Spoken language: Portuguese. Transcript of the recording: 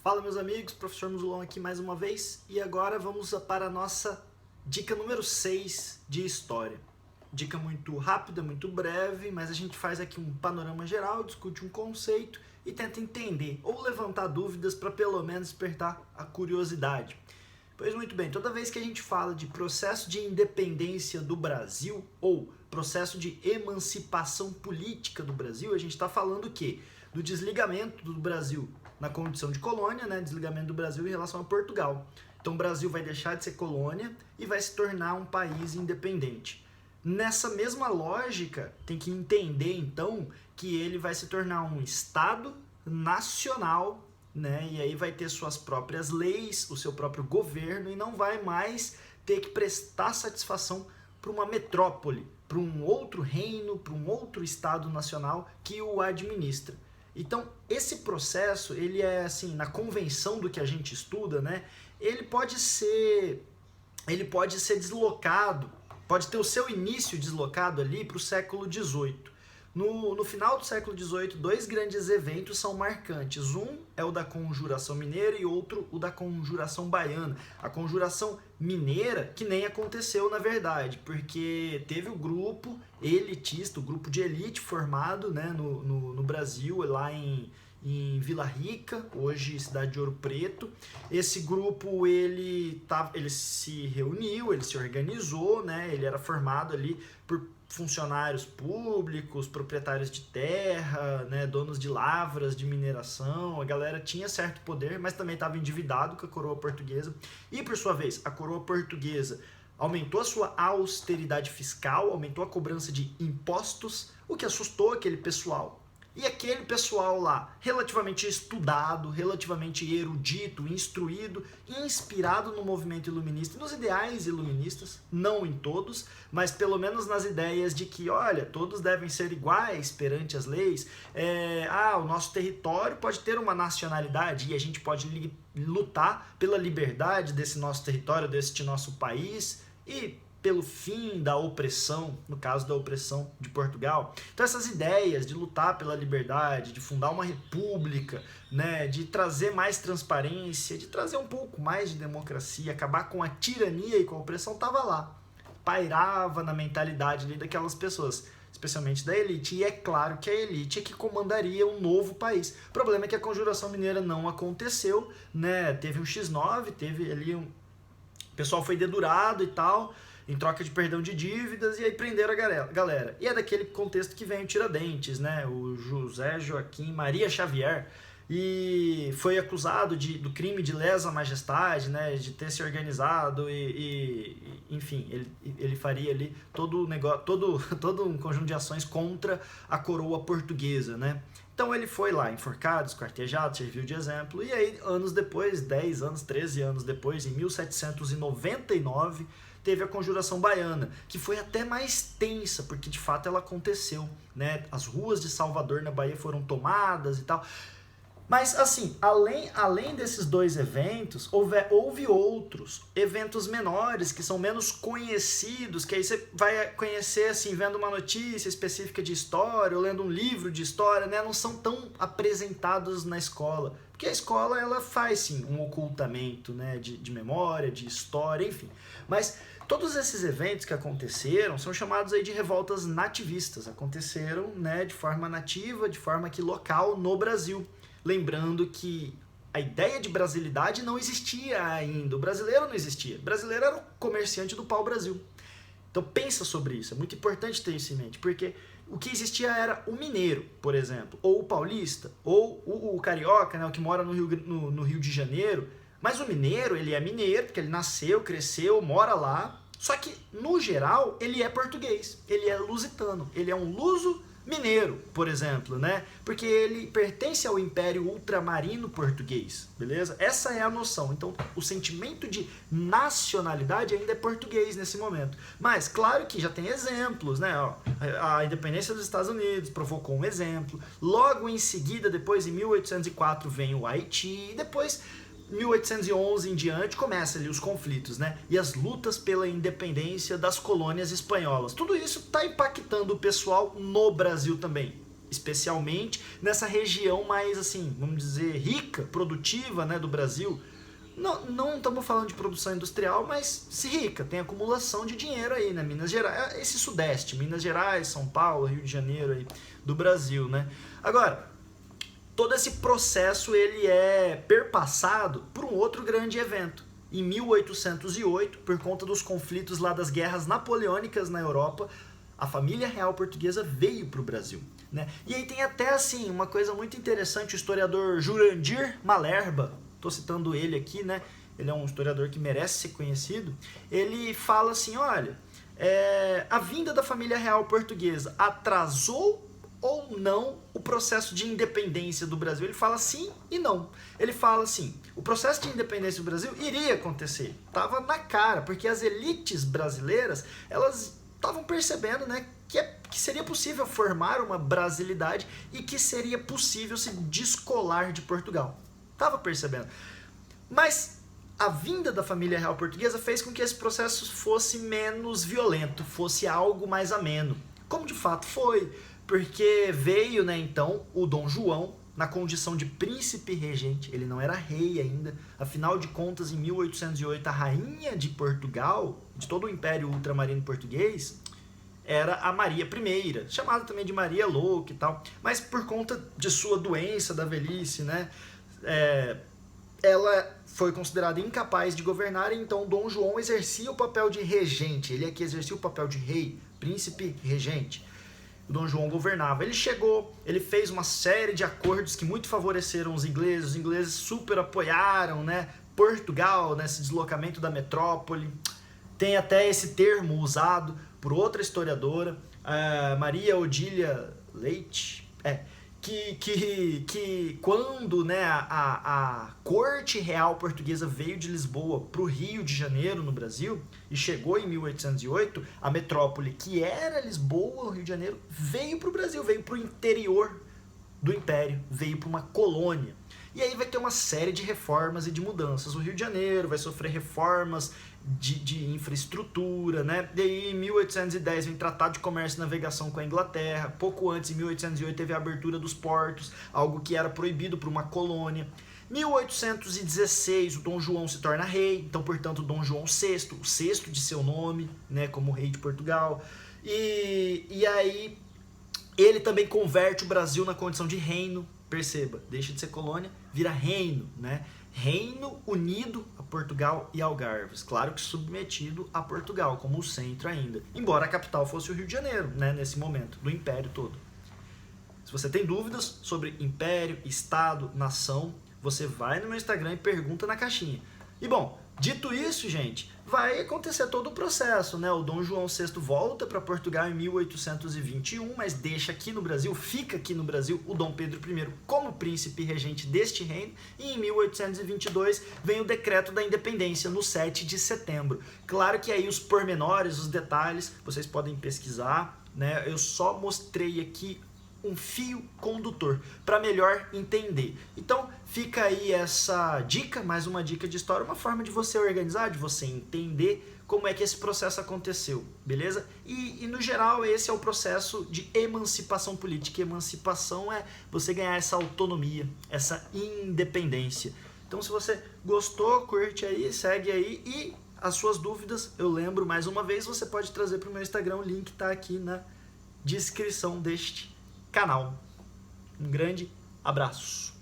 Fala meus amigos, professor Musulão aqui mais uma vez e agora vamos para a nossa dica número 6 de história. Dica muito rápida, muito breve, mas a gente faz aqui um panorama geral, discute um conceito e tenta entender ou levantar dúvidas para pelo menos despertar a curiosidade. Pois muito bem, toda vez que a gente fala de processo de independência do Brasil ou processo de emancipação política do Brasil, a gente está falando o quê? Do desligamento do Brasil na condição de colônia, né? Desligamento do Brasil em relação a Portugal. Então o Brasil vai deixar de ser colônia e vai se tornar um país independente. Nessa mesma lógica, tem que entender então que ele vai se tornar um Estado nacional, né? E aí vai ter suas próprias leis, o seu próprio governo e não vai mais ter que prestar satisfação para uma metrópole, para um outro reino, para um outro Estado nacional que o administra. Então, esse processo, ele é assim, na convenção do que a gente estuda, né? Ele pode ser deslocado, pode ter o seu início deslocado ali para o século XVIII. No final do século XVIII, dois grandes eventos são marcantes. Um é o da Conjuração Mineira e outro o da Conjuração Baiana. A Conjuração Mineira, que nem aconteceu na verdade, porque teve o grupo elitista, o grupo de elite formado, né, no Brasil, lá em Vila Rica, hoje cidade de Ouro Preto. Esse grupo ele se reuniu, ele se organizou, né? Ele era formado ali por funcionários públicos, proprietários de terra, né? Donos de lavras, de mineração. A galera tinha certo poder, mas também estava endividado com a coroa portuguesa. E por sua vez, a coroa portuguesa aumentou a sua austeridade fiscal, aumentou a cobrança de impostos, o que assustou aquele pessoal. E aquele pessoal lá, relativamente estudado, relativamente erudito, instruído, inspirado no movimento iluminista e nos ideais iluministas, não em todos, mas pelo menos nas ideias de que, olha, todos devem ser iguais perante as leis, o nosso território pode ter uma nacionalidade e a gente pode lutar pela liberdade desse nosso território, deste nosso país e pelo fim da opressão, no caso da opressão de Portugal. Então essas ideias de lutar pela liberdade, de fundar uma república, né, de trazer mais transparência, de trazer um pouco mais de democracia, acabar com a tirania e com a opressão, estava lá. Pairava na mentalidade ali daquelas pessoas, especialmente da elite. E é claro que a elite é que comandaria um novo país. O problema é que a Conjuração Mineira não aconteceu, né? Teve um X9, teve ali o pessoal foi dedurado e tal, em troca de perdão de dívidas, e aí prenderam a galera. E é daquele contexto que vem o Tiradentes, né? O José Joaquim Maria Xavier, e foi acusado do crime de lesa majestade, né? De ter se organizado enfim, ele faria ali todo um conjunto de ações contra a coroa portuguesa, né? Então ele foi lá enforcado, esquartejado, serviu de exemplo, e aí anos depois, 10 anos, 13 anos depois, em 1799, teve a Conjuração Baiana, que foi até mais tensa, porque de fato ela aconteceu, né? As ruas de Salvador na Bahia foram tomadas e tal. Mas assim, além desses dois eventos, houve outros eventos menores que são menos conhecidos, que aí você vai conhecer assim, vendo uma notícia específica de história ou lendo um livro de história, né? Não são tão apresentados na escola, porque a escola ela faz sim um ocultamento, né? de memória, de história, enfim. Mas todos esses eventos que aconteceram são chamados aí de revoltas nativistas, aconteceram, né, de forma nativa, de forma aqui local no Brasil. Lembrando que a ideia de brasilidade não existia ainda, o brasileiro não existia. O brasileiro era o comerciante do pau-brasil. Então pensa sobre isso, é muito importante ter isso em mente, porque o que existia era o mineiro, por exemplo, ou o paulista, ou o carioca, né, o que mora no Rio de Janeiro. Mas o mineiro, ele é mineiro, porque ele nasceu, cresceu, mora lá, só que, no geral, ele é português, ele é lusitano, ele é um luso mineiro, por exemplo, né? Porque ele pertence ao Império Ultramarino Português, beleza? Essa é a noção. Então, o sentimento de nacionalidade ainda é português nesse momento. Mas, claro que já tem exemplos, né? Ó, a independência dos Estados Unidos provocou um exemplo. Logo em seguida, depois, em 1804, vem o Haiti. E depois, 1811 em diante, começa ali os conflitos, né? E as lutas pela independência das colônias espanholas. Tudo isso está impactando o pessoal no Brasil também. especialmente nessa região mais, assim, vamos dizer, rica, produtiva, né, do Brasil. Não estamos falando de produção industrial, mas se rica, tem acumulação de dinheiro aí, né? Minas Gerais, esse sudeste, Minas Gerais, São Paulo, Rio de Janeiro aí do Brasil, né? Agora, todo esse processo ele é perpassado por um outro grande evento. Em 1808, por conta dos conflitos lá das guerras napoleônicas na Europa, a família real portuguesa veio para o Brasil, né? E aí tem até assim uma coisa muito interessante, o historiador Jurandir Malherba, estou citando ele aqui, né? Ele é um historiador que merece ser conhecido. Ele fala assim, olha, a vinda da família real portuguesa atrasou ou não o processo de independência do Brasil? Ele fala sim e não. Ele fala assim, o processo de independência do Brasil iria acontecer, estava na cara, porque as elites brasileiras, elas estavam percebendo, né, que seria possível formar uma brasilidade e que seria possível se descolar de Portugal. Estava percebendo. Mas a vinda da família real portuguesa fez com que esse processo fosse menos violento, fosse algo mais ameno. Como de fato foi, porque veio, né, então, o Dom João na condição de príncipe regente, ele não era rei ainda, afinal de contas, em 1808, a rainha de Portugal, de todo o Império Ultramarino Português, era a Maria I, chamada também de Maria Louca e tal, mas por conta de sua doença da velhice, né, ela foi considerada incapaz de governar, e então Dom João exercia o papel de regente, ele aqui exercia o papel de rei, príncipe regente. O Dom João governava. Ele chegou, ele fez uma série de acordos que muito favoreceram os ingleses super apoiaram, né, Portugal, nesse deslocamento da metrópole. Tem até esse termo usado por outra historiadora, Maria Odília Leite, que quando, né, a corte real portuguesa veio de Lisboa para o Rio de Janeiro, no Brasil, e chegou em 1808, a metrópole, que era Lisboa, o Rio de Janeiro, veio para o Brasil, veio para o interior do Império, veio para uma colônia. E aí vai ter uma série de reformas e de mudanças. O Rio de Janeiro vai sofrer reformas de infraestrutura, né? Daí em 1810 vem Tratado de Comércio e Navegação com a Inglaterra. Pouco antes, em 1808, teve a abertura dos portos, algo que era proibido para uma colônia. 1816, o Dom João se torna rei, então, portanto, Dom João VI, o sexto de seu nome, né, como rei de Portugal. E aí ele também converte o Brasil na condição de reino. Perceba, deixa de ser colônia, vira reino, né? Reino unido a Portugal e Algarves, claro que submetido a Portugal, como o centro ainda, embora a capital fosse o Rio de Janeiro, né, nesse momento, do Império todo. Se você tem dúvidas sobre Império, Estado, Nação, você vai no meu Instagram e pergunta na caixinha. E bom, dito isso, gente, vai acontecer todo o processo, né? O Dom João VI volta para Portugal em 1821, mas deixa aqui no Brasil, fica aqui no Brasil o Dom Pedro I como príncipe regente deste reino, e em 1822 vem o decreto da independência, no 7 de setembro. Claro que aí os pormenores, os detalhes, vocês podem pesquisar, né? Eu só mostrei aqui um fio condutor para melhor entender. Então fica aí essa dica, mais uma dica de história, uma forma de você organizar, de você entender como é que esse processo aconteceu, beleza? E no geral esse é o processo de emancipação política. Emancipação é você ganhar essa autonomia, essa independência. Então se você gostou, curte aí, segue aí, e as suas dúvidas, eu lembro mais uma vez, você pode trazer para o meu Instagram, o link está aqui na descrição deste canal. Um grande abraço.